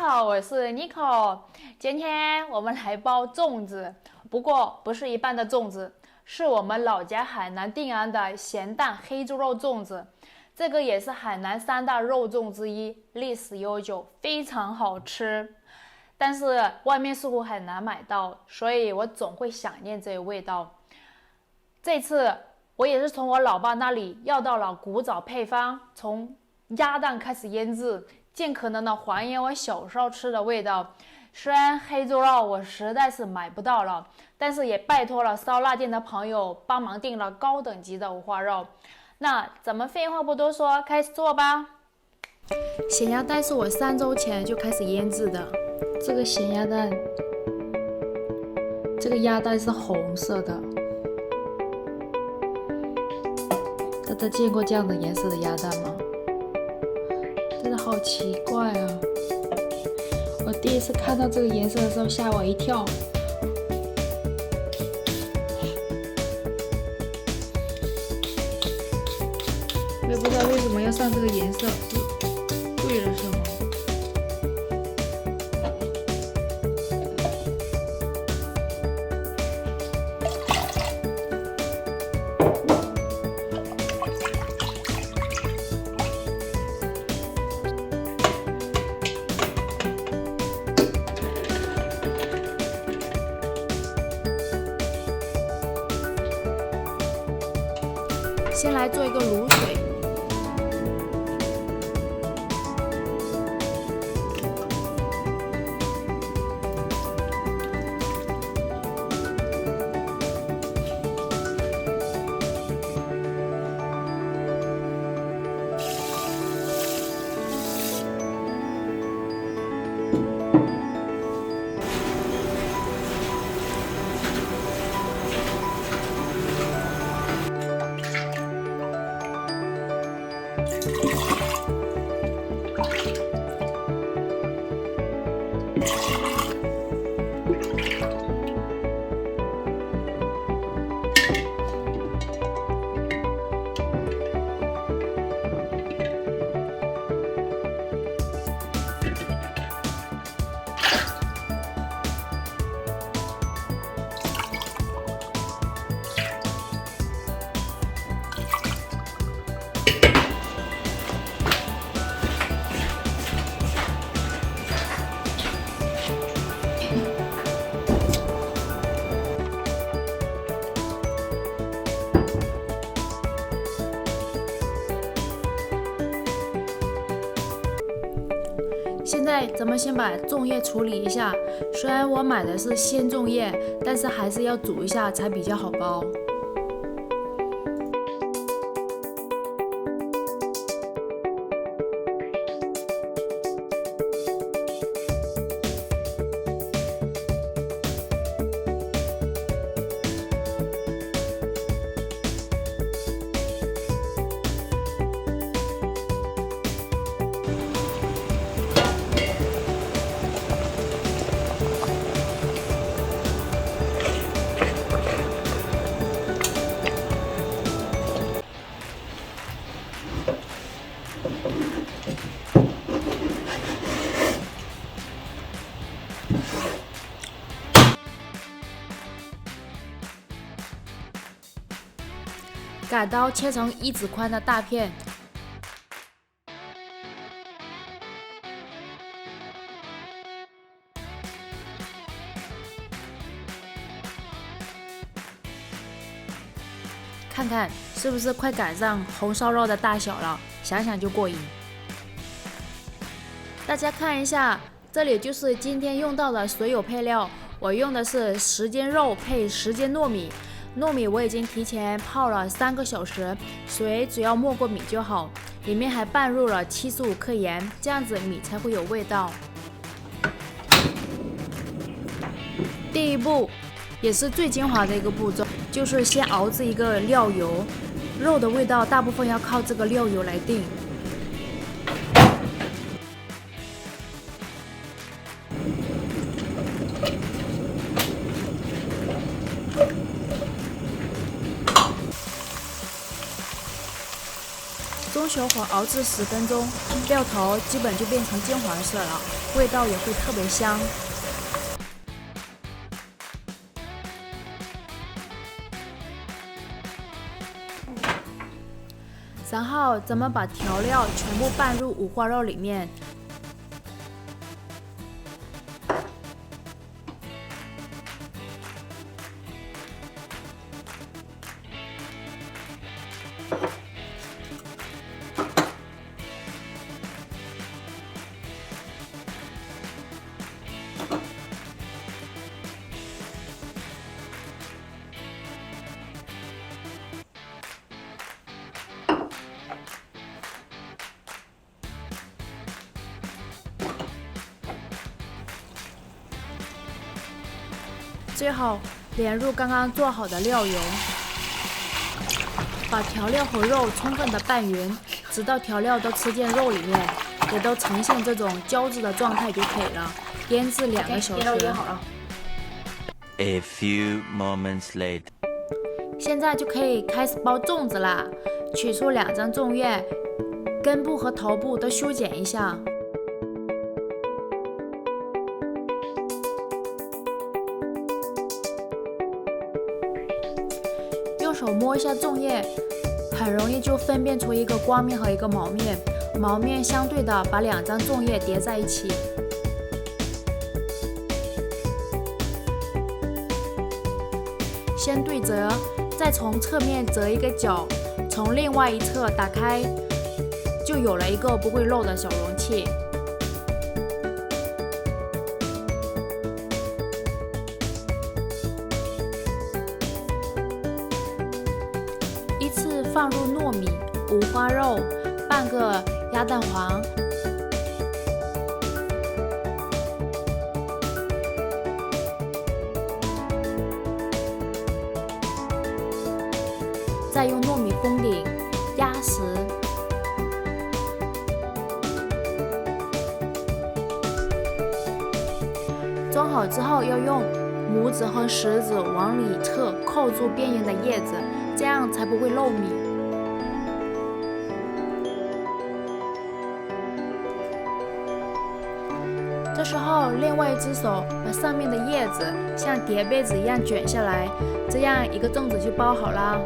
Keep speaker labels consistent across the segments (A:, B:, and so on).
A: 好，我是 Nico，今天我们来包粽子，不过不是一般的粽子，是我们老家海南定安的咸蛋黑猪肉粽子。这个也是海南3大肉粽之一，历史悠久，非常好吃。但是外面似乎很难买到，所以我总会想念这个味道。这次我也是从我老爸那里要到了古早配方，从鸭蛋开始腌制，尽可能的还原我小时候吃的味道。虽然黑猪肉我实在是买不到了，但是也拜托了烧腊店的朋友帮忙订了高等级的五花肉。那咱们废话不多说，开始做吧。咸鸭蛋是我3周前就开始腌制的。这个咸鸭蛋，这个鸭蛋是红色的。大家见过这样的颜色的鸭蛋吗？真的好奇怪啊！我第一次看到这个颜色的时候吓我一跳。我也不知道为什么要上这个颜色，是为了什么？先来做一个卤水，现在咱们先把粽叶处理一下，虽然我买的是鲜粽叶，但是还是要煮一下才比较好包。改刀切成1指宽的大片，看看是不是快赶上红烧肉的大小了，想想就过瘾。大家看一下，这里就是今天用到的所有配料，我用的是10斤肉配10斤糯米。糯米我已经提前泡了3个小时，水只要没过米就好，里面还拌入了75克盐，这样子米才会有味道。第一步也是最精华的一个步骤，就是先熬制一个料油，肉的味道大部分要靠这个料油来定。中小火熬制10分钟，料头基本就变成金黄色了，味道也会特别香。然后咱们把调料全部拌入五花肉里面。最后连入刚刚做好的料油，把调料和肉充分的拌匀，直到调料都吃进肉里面，也都呈现这种胶质的状态就可以了。腌制2个小时。腌好了。
B: A few moments later，
A: 现在就可以开始包粽子啦。取出2张粽叶，根部和头部都修剪一下。用手摸一下粽叶，很容易就分辨出一个光面和一个毛面，毛面相对的把2张粽叶叠在一起。先对折，再从侧面折一个角，从另外一侧打开，就有了一个不会漏的小容器。依次放入糯米、五花肉、半个鸭蛋黄。再用糯米封顶，压实。装好之后，要用拇指和食指往里侧扣住边缘的叶子，这样才不会漏米。这时候，另外一只手把上面的叶子像叠被子一样卷下来，这样一个粽子就包好啦。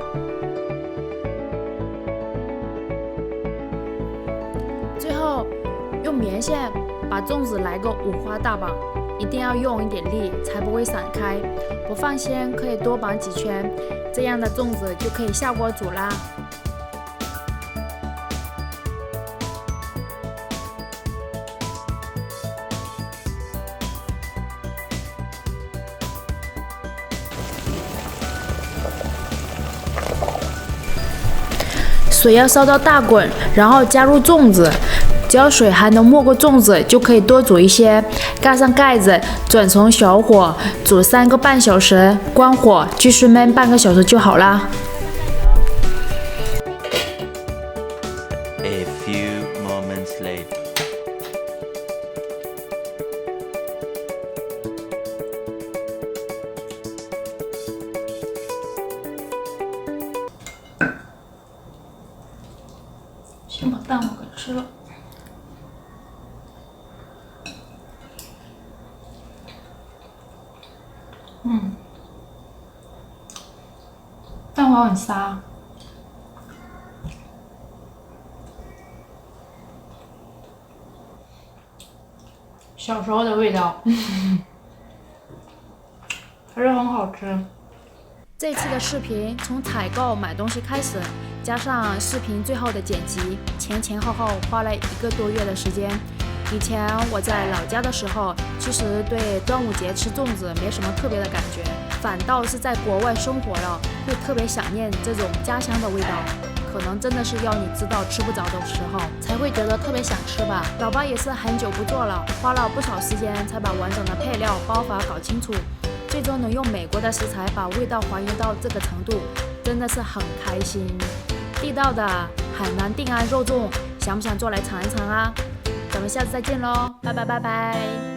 A: 最后用棉线把粽子来个5花大绑，一定要用一点力，才不会散开。不放心可以多绑几圈，这样的粽子就可以下锅煮啦。水要烧到大滚，然后加入粽子，只要水还能没过粽子，就可以多煮一些。盖上盖子，转成小火煮3个半小时，关火继续焖半个小时就好啦。
B: A few moments later，
A: 先把蛋黄给吃了。蛋黄很沙，小时候的味道，还是很好吃。这次的视频从采购买东西开始，加上视频最后的剪辑，前后花了1个多月的时间。以前我在老家的时候，其实对端午节吃粽子没什么特别的感觉，反倒是在国外生活了，会特别想念这种家乡的味道。可能真的是要你知道吃不着的时候，才会觉得特别想吃吧。老爸也是很久不做了，花了不少时间才把完整的配料包法搞清楚，最终能用美国的食材把味道还原到这个程度，真的是很开心。地道的海南定安肉粽，想不想做来尝一尝啊？咱们下次再见喽，拜拜。